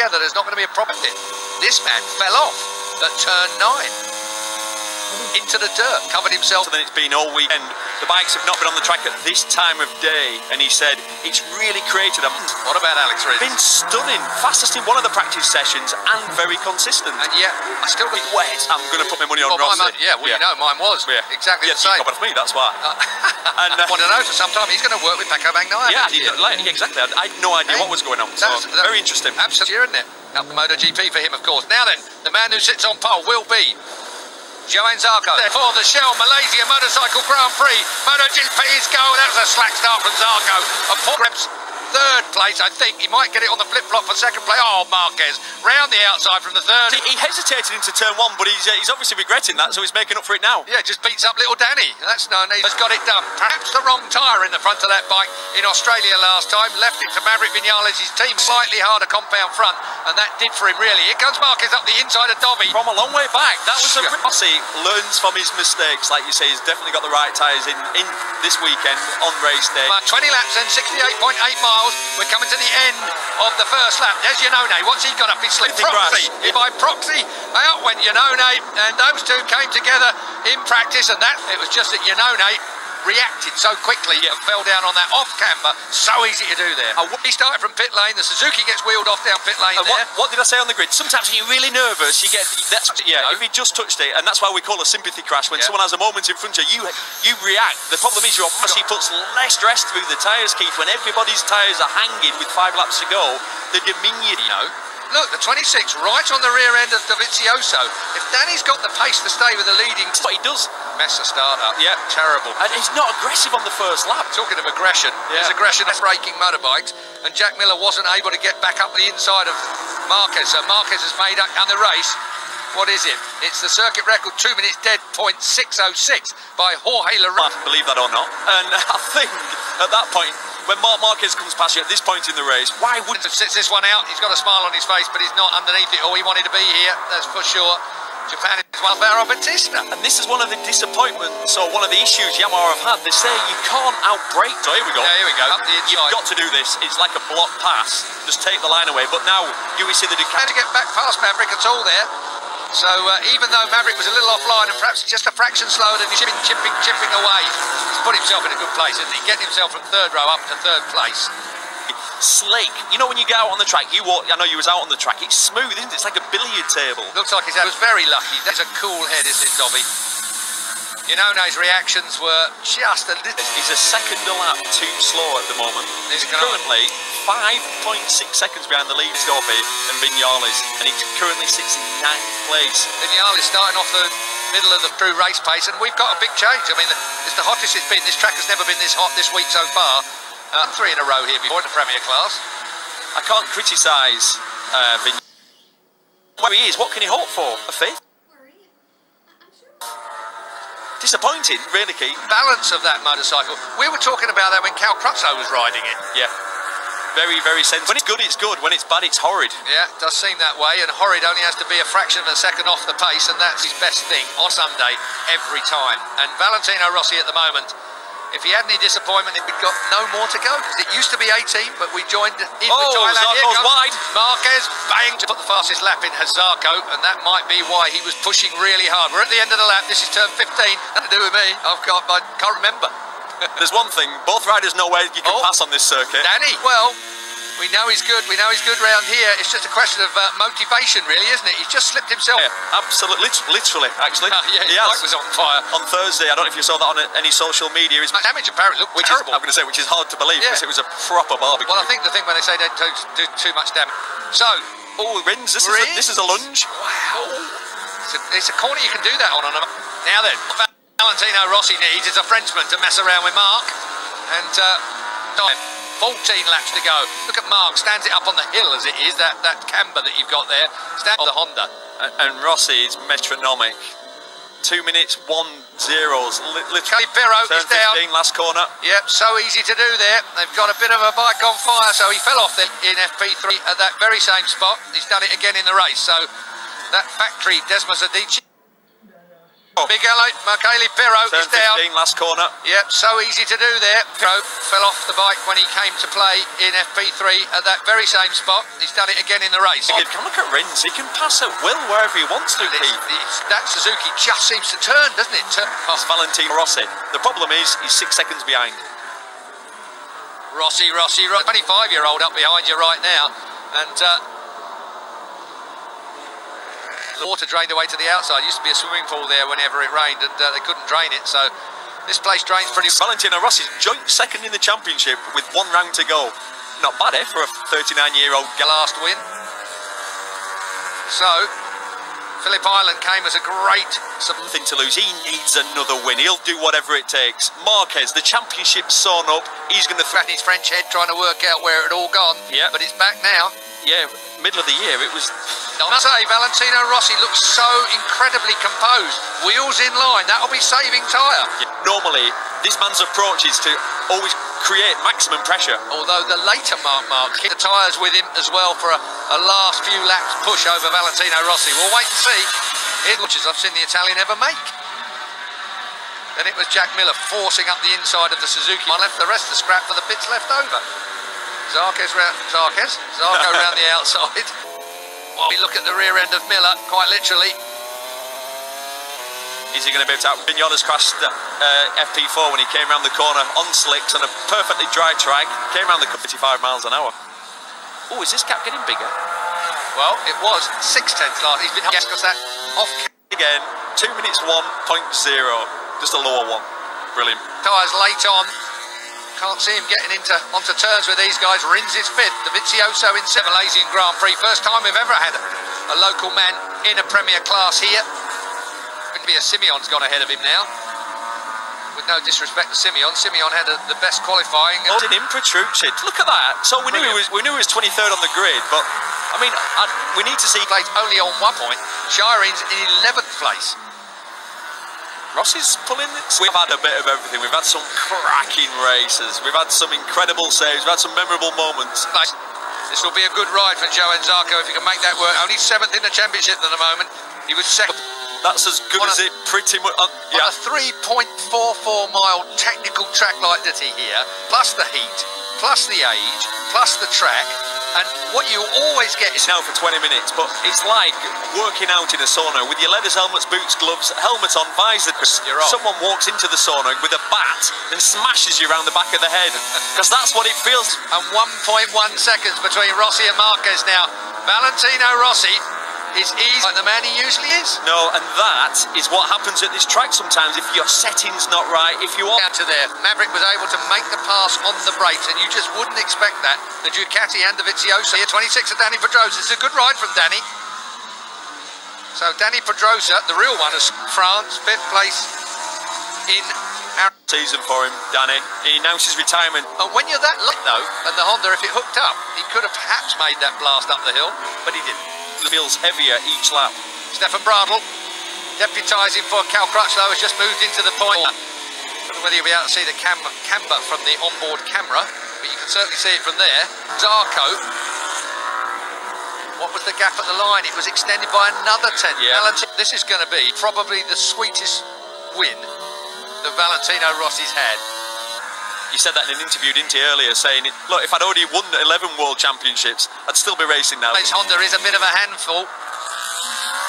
together, there's not going to be a problem. This man fell off at turn 9. Into the dirt, covered himself. And then it's been all weekend. The bikes have not been on the track at this time of day, and he said it's really created a... What about Alex Rins? Been stunning, fastest in one of the practice sessions, and very consistent. And yet, I still got wet. I'm going to put my money on Rossi. You know, mine was exactly the same. Yeah, you me, that's why. And I want to know for some time he's going to work with Paco Bagnaia. Yeah, exactly. I had no idea what was going on. So very interesting. Absolutely, isn't it? Up the MotoGP for him, of course. Now then, the man who sits on pole will be Joan Zarco for the Shell Malaysia Motorcycle Grand Prix. MotoGP's go. That was a slack start from Zarco. And Paul Krebs, third place, I think. He might get it on the flip-flop for second place. Oh, Marquez, round the outside from the third. He hesitated into turn 1, but he's obviously regretting that, so he's making up for it now. Yeah, just beats up little Danny. That's no need. Has got it done. Perhaps the wrong tyre in the front of that bike in Australia last time. Left it to Maverick Vinales' team. Slightly harder compound front, and that did for him, really. Here comes Marquez up the inside of Dobby. From a long way back. That was a... Rossi learns from his mistakes, like you say. He's definitely got the right tyres in this weekend on race day. 20 laps and 68.8 miles. We're coming to the end of the first lap. There's Yannone. What's he got up his sleeve? Proxy. By proxy, out went Yannone, and those two came together in practice, and it was just that Yannone reacted so quickly and fell down on that off camber. So easy to do there. He started from pit lane. The Suzuki gets wheeled off down pit lane. And what did I say on the grid? Sometimes when you're really nervous, you get if he just touched it, and that's why we call a sympathy crash. When someone has a moment in front of you, you react. The problem is he puts less stress through the tyres, Keith. When everybody's tyres are hanging with 5 laps to go, the Dominion, Look, the 26 right on the rear end of Dovizioso. If Danny's got the pace to stay with the leading... That's what he does. Mess the start up. Yeah, terrible. And he's not aggressive on the first lap. Talking of aggression, there's aggression of braking motorbikes, and Jack Miller wasn't able to get back up the inside of Marquez. So Marquez has made up on the race. What is it? It's the circuit record 2 minutes dead, .606 by Jorge Lorenzo. Believe that or not. And I think at that point, when Marquez comes past you at this point in the race, why wouldn't... Sits this one out, he's got a smile on his face, but he's not underneath it all. He wanted to be here, that's for sure. Japan is Alvaro Bautista. And this is one of the disappointments, or one of the issues Yamaha have had. They say you can't outbrake. So here we go. Yeah, here we go. Up the inside. You've got to do this. It's like a block pass. Just take the line away. But now, do we see the Ducati? Had to get back past Maverick at all there. So even though Maverick was a little offline and perhaps just a fraction slower than he's been chipping away, he's put himself in a good place, isn't he? Getting himself from third row up to third place. Slick. You know when you get out on the track, I know you was out on the track, it's smooth, isn't it? It's like a billiard table. Looks like he was very lucky. That's a cool head, isn't it, Dobby? Yannone's reactions were just a little... He's a second a lap too slow at the moment. He's currently 5.6 seconds behind the lead, Dobby and Vinales, and he currently sits in 9th place. Vinales starting off the middle of the true race pace, and we've got a big change. I mean, it's the hottest it's been. This track has never been this hot this week so far. 3 in a row here before in the Premier class. I can't criticise Vinales. Where he is, what can he hope for? A 5th? Disappointing, really, Keith. Balance of that motorcycle. We were talking about that when Cal Crutchlow was riding it. Yeah. Very, very sensitive. When it's good, it's good. When it's bad, it's horrid. Yeah, it does seem that way. And horrid only has to be a fraction of a second off the pace, and that's his best thing on Sunday every time. And Valentino Rossi at the moment, if he had any disappointment, we'd got no more to go. It used to be 18, but we joined in with Thailand. Zarco's wide. Marquez, bang, to put the fastest lap in has Zarco, and that might be why he was pushing really hard. We're at the end of the lap. This is turn 15. Nothing to do with me. I can't remember. There's one thing. Both riders know where you can pass on this circuit. Danny, well... We know he's good. We know he's good round here. It's just a question of motivation, really, isn't it? He's just slipped himself. Yeah, absolutely, literally, actually. Yeah, his bike was on fire. On Thursday, I don't know if you saw that on any social media. His damage apparently looked terrible. I'm going to say, which is hard to believe, because it was a proper barbecue. Well, I think the thing when they say they don't do too much damage. So, Rins, this is a lunge. Wow. It's a corner you can do that on. Now then, what Valentino Rossi needs is a Frenchman to mess around with Mark. And time. 14 laps to go. Look at Mark, stands it up on the hill as it is, that camber that you've got there. Stand on the Honda. And Rossi is metronomic. 2 minutes, 1 zeros. Calipero is down. 15, last corner. Yep, so easy to do there. They've got a bit of a bike on fire, so he fell off in FP3 at that very same spot. He's done it again in the race, so that factory Desmos Adichie Big Michele Pirro Turn is down. 15, last corner. Yep, so easy to do there. Pirro fell off the bike when he came to play in FP3 at that very same spot. He's done it again in the race. You can look at Rins. He can pass at will wherever he wants to. That Suzuki just seems to turn, doesn't it? It's Valentino Rossi. The problem is he's 6 seconds behind. Rossi, 25-year-old up behind you right now. And the water drained away to the outside. Used to be a swimming pool there whenever it rained, and they couldn't drain it, so this place drains pretty well. Valentino Rossi's joint second in the championship with 1 round to go. Not bad, for a 39-year-old. Last win. So Phillip Island came as a great something to lose. He needs another win. He'll do whatever it takes. Marquez, the championship's sewn up. He's going to threaten his French head, trying to work out where it had all gone. Yeah, but it's back now. Yeah, middle of the year it was. I say Valentino Rossi looks so incredibly composed. Wheels in line. That'll be saving tyre. Yeah, normally, this man's approach is to always create maximum pressure. Although the later Mark hit the tyres with him as well for a last few laps push over Valentino Rossi. We'll wait and see. Which I've seen the Italian ever make. Then it was Jack Miller forcing up the inside of the Suzuki. I left the rest of the scrap for the bits left over. Zarco round the outside. Well, we look at the rear end of Miller, quite literally. Is he going to be able to out? Vignola's crashed FP4 when he came around the corner on slicks on a perfectly dry track. Came around the 55 miles an hour. Oh, is this gap getting bigger? Well, it was 6/10 last. He's been because that off again. 2 minutes 1.0. Just a lower one. Brilliant. Tyres late on. Can't see him getting onto turns with these guys. Rins is 5th. Dovizioso in 7th. Malaysian Grand Prix. First time we've ever had a local man in a Premier class here. Going to be a Simeon's gone ahead of him now. With no disrespect to Simeon. Simeon had the best qualifying. Holding in Petrucci. Look at that. So we knew he was 23rd on the grid, but I mean, we need to see. Played only on 1 point. Shirene's in 11th place. Rossi's pulling it. We've had a bit of everything. We've had some cracking races. We've had some incredible saves. We've had some memorable moments. This will be a good ride for Joe Zarco if he can make that work. Only 7th in the championship at the moment. He was 2nd. That's as good as it pretty much. Yeah. On a 3.44-mile technical track like that here, plus the heat, plus the age, plus the track. And what you always get is now for 20 minutes, but it's like working out in a sauna with your leathers, helmets, boots, gloves, helmet on, visor. Someone walks into the sauna with a bat and smashes you around the back of the head, because that's what it feels. And 1.1 seconds between Rossi and Marquez now. Valentino Rossi is easy like the man he usually is. No, and that is what happens at this track sometimes if your setting's not right, if you are... Down to there, Maverick was able to make the pass on the brakes, and you just wouldn't expect that. The Ducati and Dovizioso here, 26 of Danny Pedrosa. It's a good ride from Danny. So Danny Pedrosa, the real one, is France, 5th place in our season for him, Danny. He announced his retirement. And when you're that late though, and the Honda, if it hooked up, he could have perhaps made that blast up the hill, but he didn't. Feels heavier each lap. Stefan Bradl deputising for Cal Crutchlow has just moved into the point. I don't know whether you'll be able to see the camber from the onboard camera, but you can certainly see it from there. Zarco, what was the gap at the line? It was extended by another 10. Yeah. This is going to be probably the sweetest win that Valentino Rossi's had. He said that in an interview, didn't he, earlier, saying, look, if I'd already won 11 World Championships, I'd still be racing now. This Honda is a bit of a handful.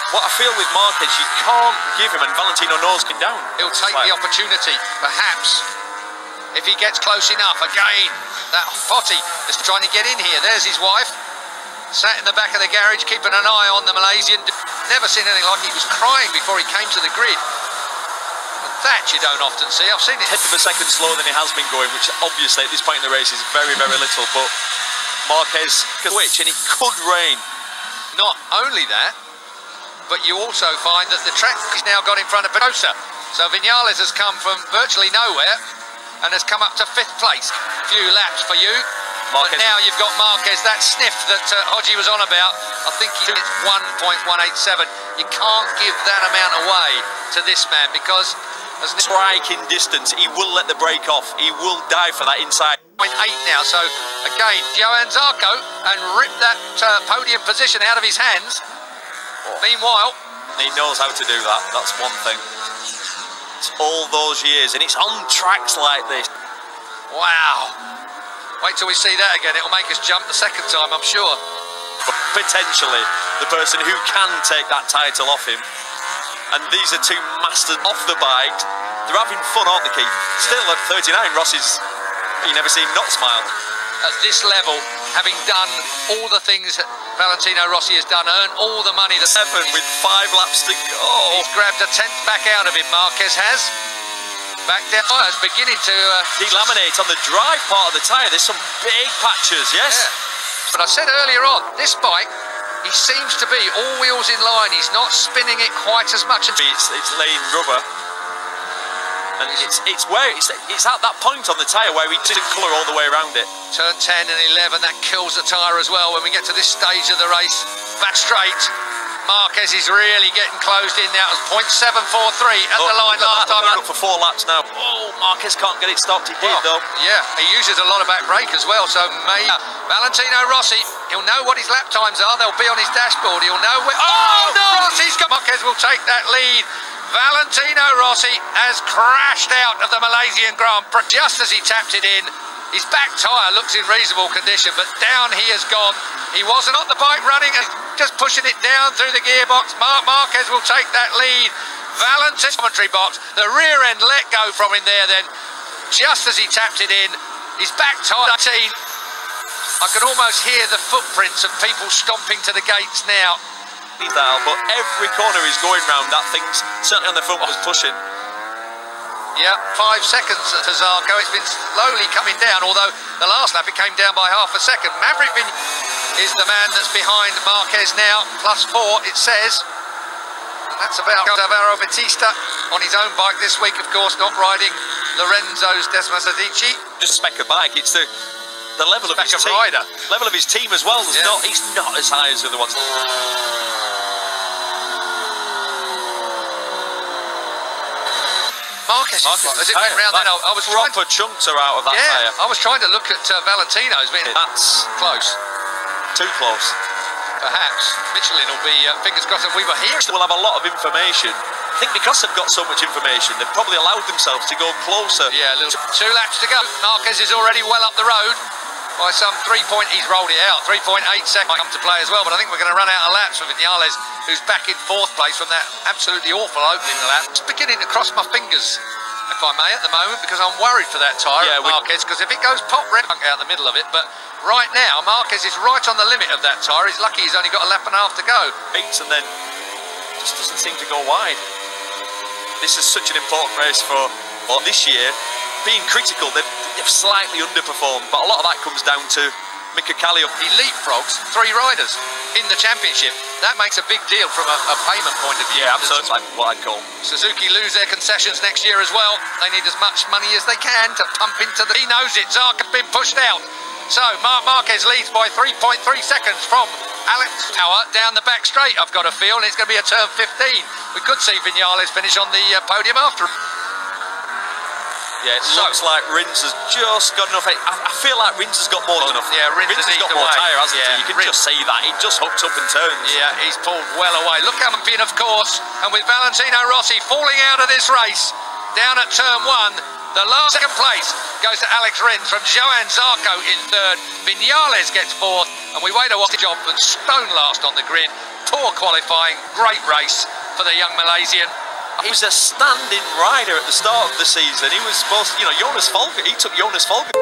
What I feel with Marquez, you can't give him, and Valentino knows him down. He'll take the opportunity, perhaps, if he gets close enough. Again, that Potty is trying to get in here. There's his wife, sat in the back of the garage, keeping an eye on the Malaysian. Never seen anything like it. He was crying before he came to the grid. That you don't often see. I've seen it. 10th of a second slower than he has been going, which obviously at this point in the race is very, very little. But Marquez could switch and it could rain. Not only that, but you also find that the track is now got in front of Pedrosa. So Viñales has come from virtually nowhere and has come up to 5th place. A few laps for you. Marquez. But now you've got Marquez, that sniff that Hodgie was on about. I think he's 1.187. You can't give that amount away to this man because striking distance, he will let the brake off. He will dive for that inside. 0.8 now, so again, Johan Zarco and ripped that podium position out of his hands. Meanwhile, he knows how to do that. That's one thing. It's all those years, and it's on tracks like this. Wow. Wait till we see that again. It'll make us jump the second time, I'm sure. But potentially the person who can take that title off him. And these are two masters off the bike. They're having fun, aren't they, Keith? Still at 39, Rossi's, you never see him not smile. At this level, having done all the things that Valentino Rossi has done, earned all the money. Seven with 5 laps to go. He's grabbed a 10th back out of him, Marquez has. Back down, it's beginning to... delaminate on the drive part of the tyre. There's some big patches, yes? Yeah. But I said earlier on, this bike, he seems to be all wheels in line. He's not spinning it quite as much. It's laying rubber. And it's at that point on the tyre where he didn't colour all the way around it. Turn 10 and 11, that kills the tyre as well when we get to this stage of the race. Back straight. Marquez is really getting closed in now. It was 0.743 at the line last time. Up for 4 laps now. Oh, Marquez can't get it stopped. He did, though. Yeah, he uses a lot of back brake as well. So Valentino Rossi, he'll know what his lap times are. They'll be on his dashboard. He'll know where... Oh, no! Rossi's got... Marquez will take that lead. Valentino Rossi has crashed out of the Malaysian Grand Prix just as he tapped it in. His back tyre looks in reasonable condition, but down he has gone. He wasn't on the bike running and just pushing it down through the gearbox. Marquez will take that lead. Valentino's commentary box, the rear end let go from him there then, just as he tapped it in. His back tyre 18. I can almost hear the footprints of people stomping to the gates now. But every corner he's going round, that thing's certainly on the front was pushing. Yeah, 5 seconds to Zarco. It's been slowly coming down, although the last lap it came down by half a second. Maverick is the man that's behind Marquez now, +4 it says. That's about Alvaro Bautista on his own bike this week, of course, not riding Lorenzo's Desmos Adichie. Just spec a bike, it's the level of his team. Rider. Level of his team as well. Yeah. He's not as high as the other ones. Marquez as it went round then, I was trying proper chunks are out of that tyre. I was trying to look at Valentino's. That's close. Too close. Perhaps Michelin will be fingers crossed. And we were here. We'll have a lot of information. I think because they've got so much information, they've probably allowed themselves to go closer. Yeah, 2 laps to go. Marquez is already well up the road by some 3 point. He's rolled it out. 3.8 seconds come to play as well. But I think we're going to run out of laps with Vinales, who's back in 4th place from that absolutely awful opening lap. Just beginning to cross my fingers, if I may, at the moment, because I'm worried for that tyre, Marquez, because if it goes pop, red out the middle of it. But right now, Marquez is right on the limit of that tyre. He's lucky he's only got a lap and a half to go. Beats and then just doesn't seem to go wide. This is such an important race for this year. Being critical, they've slightly underperformed, but a lot of that comes down to Mika Kallio. He leapfrogs 3 riders in the championship. That makes a big deal from a payment point of view. Yeah, absolutely. Like what I'd call. Suzuki lose their concessions next year as well. They need as much money as they can to pump into the... He knows it. Zarco's been pushed out. So Marquez leads by 3.3 seconds from Alex Tower down the back straight, I've got a feel, and it's going to be a turn 15. We could see Vinales finish on the podium after him. Yeah, it looks like Rins has just got enough. I feel like Rins has got more than enough. Yeah, Rins has got more tyre, hasn't he? You can just see that. He just hooked up and turns. Yeah, he's pulled well away. Look how champion, of course, and with Valentino Rossi falling out of this race, down at turn 1, the last second place goes to Alex Rins from Johan Zarco in 3rd. Vinales gets 4th, and we wait a while. Job and stone last on the grid. Poor qualifying, great race for the young Malaysian. He was a standing rider at the start of the season. He was supposed to, Jonas Folger, he took Jonas Folger.